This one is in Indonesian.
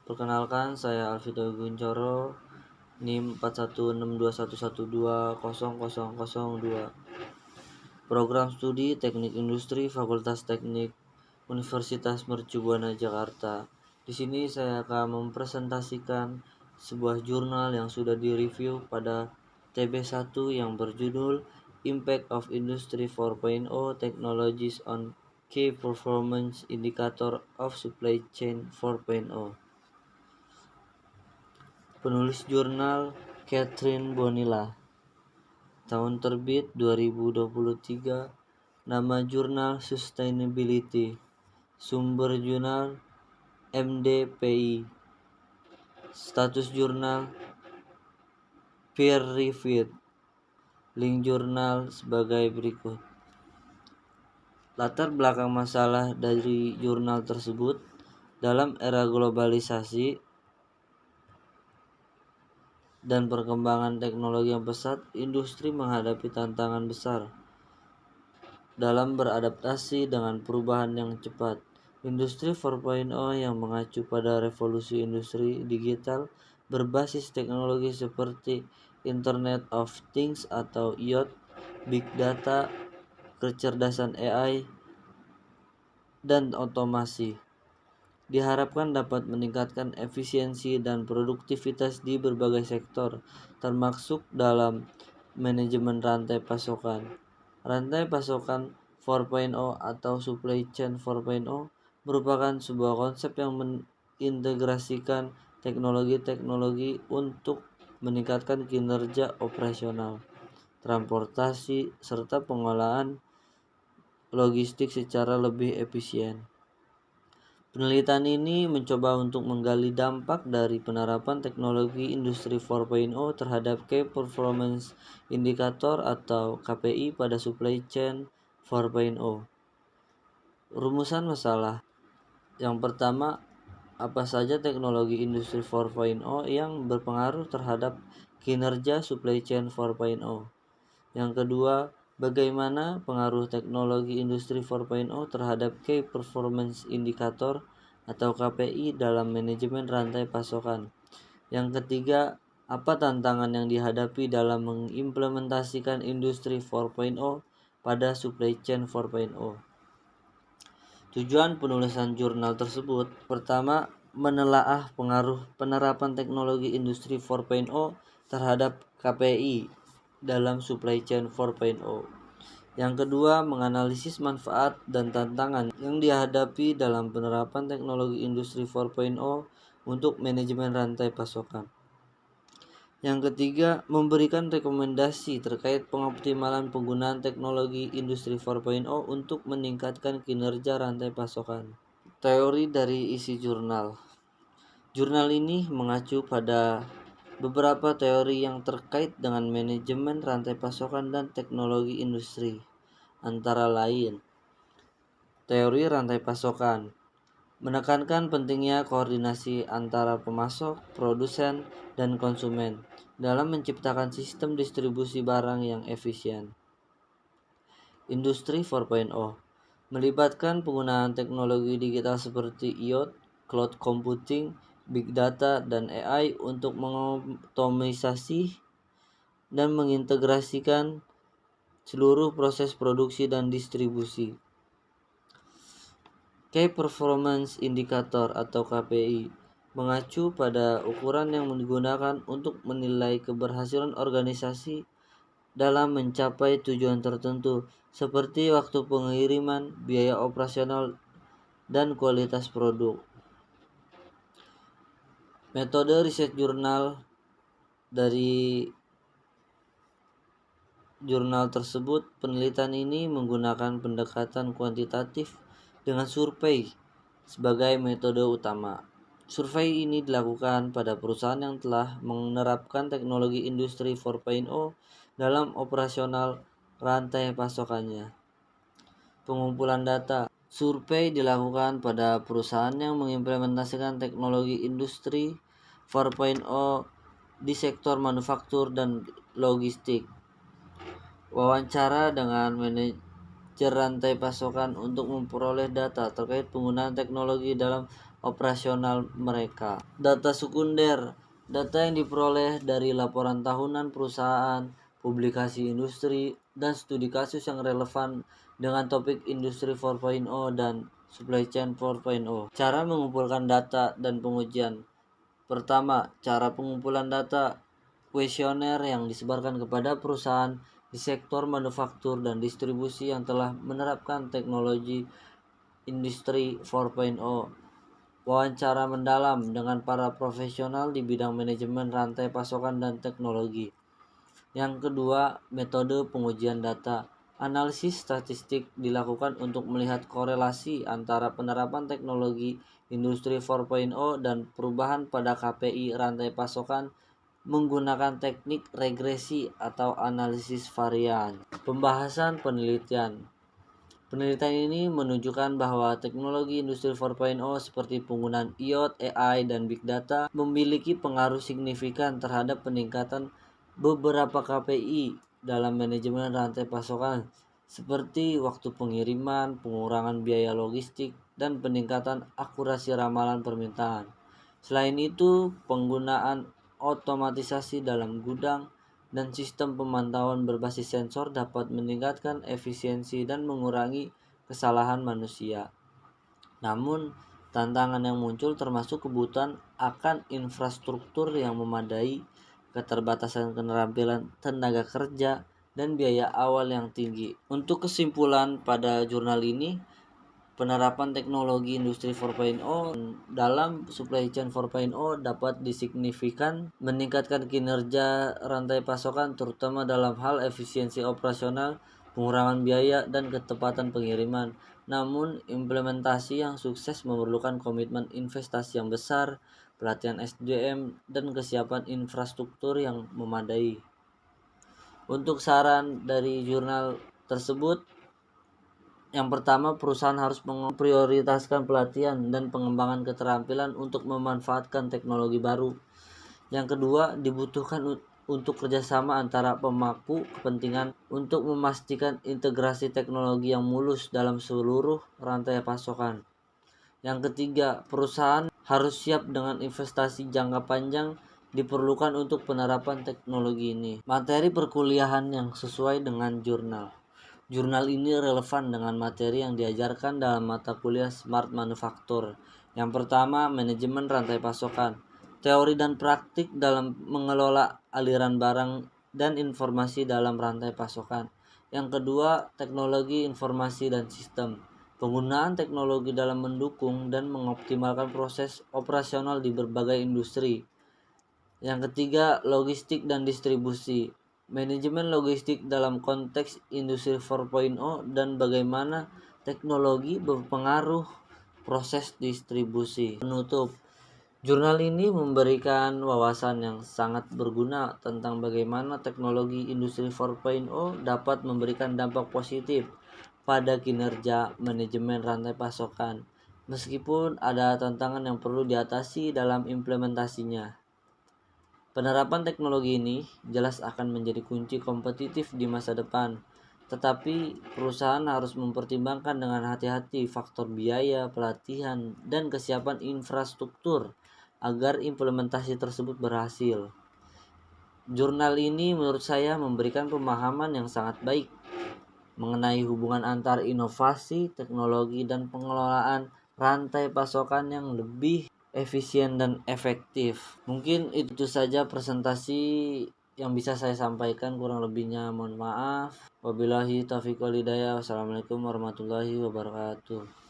Perkenalkan, saya Alvito Guncoro, NIM 416211200002. Program Studi Teknik Industri Fakultas Teknik Universitas Mercu Buana Jakarta. Di sini saya akan mempresentasikan sebuah jurnal yang sudah direview pada TB1 yang berjudul Impact of Industry 4.0 Technologies on Key Performance Indicator of Supply Chain 4.0. Penulis jurnal Catherine Bonilla. Tahun terbit 2023. Nama jurnal Sustainability. Sumber jurnal MDPI. Status jurnal peer reviewed. Link jurnal sebagai berikut. Latar belakang masalah dari jurnal tersebut: dalam era globalisasi dan perkembangan teknologi yang pesat, industri menghadapi tantangan besar dalam beradaptasi dengan perubahan yang cepat. Industri 4.0 yang mengacu pada revolusi industri digital berbasis teknologi seperti Internet of Things atau IoT, Big Data, kecerdasan AI, dan otomasi diharapkan dapat meningkatkan efisiensi dan produktivitas di berbagai sektor, termasuk dalam manajemen rantai pasokan. Rantai pasokan 4.0 atau supply chain 4.0 merupakan sebuah konsep yang mengintegrasikan teknologi-teknologi untuk meningkatkan kinerja operasional, transportasi, serta pengolahan logistik secara lebih efisien. Penelitian ini mencoba untuk menggali dampak dari penerapan teknologi industri 4.0 terhadap Key Performance Indicator atau KPI pada supply chain 4.0. Rumusan masalah. Yang pertama, apa saja teknologi industri 4.0 yang berpengaruh terhadap kinerja supply chain 4.0? Yang kedua, bagaimana pengaruh teknologi industri 4.0 terhadap Key Performance Indicator atau KPI dalam manajemen rantai pasokan? Yang ketiga, apa tantangan yang dihadapi dalam mengimplementasikan industri 4.0 pada supply chain 4.0? Tujuan penulisan jurnal tersebut: pertama, menelaah pengaruh penerapan teknologi industri 4.0 terhadap KPI dalam supply chain 4.0. Yang kedua, menganalisis manfaat dan tantangan yang dihadapi dalam penerapan teknologi industri 4.0 untuk manajemen rantai pasokan. Yang ketiga, memberikan rekomendasi terkait pengoptimalan penggunaan teknologi industri 4.0 untuk meningkatkan kinerja rantai pasokan. Teori dari isi jurnal. Jurnal ini mengacu pada beberapa teori yang terkait dengan manajemen rantai pasokan dan teknologi industri, antara lain teori rantai pasokan menekankan pentingnya koordinasi antara pemasok, produsen, dan konsumen dalam menciptakan sistem distribusi barang yang efisien. Industri 4.0 melibatkan penggunaan teknologi digital seperti IoT, cloud computing, big data, dan AI untuk mengotomisasi dan mengintegrasikan seluruh proses produksi dan distribusi. Key Performance Indicator atau KPI mengacu pada ukuran yang digunakan untuk menilai keberhasilan organisasi dalam mencapai tujuan tertentu seperti waktu pengiriman, biaya operasional, dan kualitas produk. Metode riset jurnal. Dari jurnal tersebut, penelitian ini menggunakan pendekatan kuantitatif dengan survei sebagai metode utama. Survei ini dilakukan pada perusahaan yang telah menerapkan teknologi industri 4.0 dalam operasional rantai pasokannya. Pengumpulan data. Survei dilakukan pada perusahaan yang mengimplementasikan teknologi industri 4.0 di sektor manufaktur dan logistik. Wawancara dengan manajer rantai pasokan untuk memperoleh data terkait penggunaan teknologi dalam operasional mereka. Data sekunder, data yang diperoleh dari laporan tahunan perusahaan, publikasi industri, dan studi kasus yang relevan dengan topik Industri 4.0 dan Supply Chain 4.0. Cara mengumpulkan data dan pengujian. Pertama, cara pengumpulan data. Kuesioner yang disebarkan kepada perusahaan di sektor manufaktur dan distribusi yang telah menerapkan teknologi Industri 4.0. Wawancara mendalam dengan para profesional di bidang manajemen rantai pasokan dan teknologi. Yang kedua, metode pengujian data. Analisis statistik dilakukan untuk melihat korelasi antara penerapan teknologi Industri 4.0 dan perubahan pada KPI rantai pasokan menggunakan teknik regresi atau analisis varian. Pembahasan penelitian. Penelitian ini menunjukkan bahwa teknologi Industri 4.0 seperti penggunaan IoT, AI, dan Big Data memiliki pengaruh signifikan terhadap peningkatan beberapa KPI dalam manajemen rantai pasokan, seperti waktu pengiriman, pengurangan biaya logistik, dan peningkatan akurasi ramalan permintaan. Selain itu, penggunaan otomatisasi dalam gudang dan sistem pemantauan berbasis sensor dapat meningkatkan efisiensi dan mengurangi kesalahan manusia. Namun, tantangan yang muncul termasuk kebutuhan akan infrastruktur yang memadai, keterbatasan keterampilan tenaga kerja, dan biaya awal yang tinggi. Untuk kesimpulan pada jurnal ini, penerapan teknologi Industri 4.0 dalam Supply Chain 4.0 dapat disignifikan meningkatkan kinerja rantai pasokan terutama dalam hal efisiensi operasional, pengurangan biaya, dan ketepatan pengiriman. Namun, implementasi yang sukses memerlukan komitmen investasi yang besar, pelatihan SDM, dan kesiapan infrastruktur yang memadai. Untuk saran dari jurnal tersebut, yang pertama, perusahaan harus memprioritaskan pelatihan dan pengembangan keterampilan untuk memanfaatkan teknologi baru. Yang kedua, dibutuhkan untuk kerjasama antara pemangku kepentingan untuk memastikan integrasi teknologi yang mulus dalam seluruh rantai pasokan. Yang ketiga, perusahaan harus siap dengan investasi jangka panjang diperlukan untuk penerapan teknologi ini. Materi perkuliahan yang sesuai dengan jurnal. Jurnal ini relevan dengan materi yang diajarkan dalam mata kuliah Smart Manufacture. Yang pertama, manajemen rantai pasokan. Teori dan praktik dalam mengelola aliran barang dan informasi dalam rantai pasokan. Yang kedua, teknologi informasi dan sistem. Penggunaan teknologi dalam mendukung dan mengoptimalkan proses operasional di berbagai industri. Yang ketiga, logistik dan distribusi. Manajemen logistik dalam konteks Industri 4.0 dan bagaimana teknologi berpengaruh proses distribusi. Penutup, jurnal ini memberikan wawasan yang sangat berguna tentang bagaimana teknologi Industri 4.0 dapat memberikan dampak positif pada kinerja manajemen rantai pasokan, meskipun ada tantangan yang perlu diatasi dalam implementasinya. Penerapan teknologi ini jelas akan menjadi kunci kompetitif di masa depan, tetapi perusahaan harus mempertimbangkan dengan hati-hati faktor biaya, pelatihan, dan kesiapan infrastruktur agar implementasi tersebut berhasil. Jurnal ini menurut saya memberikan pemahaman yang sangat baik mengenai hubungan antar inovasi, teknologi, dan pengelolaan rantai pasokan yang lebih efisien dan efektif. Mungkin itu saja presentasi yang bisa saya sampaikan, kurang lebihnya mohon maaf. Wabillahi taufiq wal hidayah. Wassalamualaikum warahmatullahi wabarakatuh.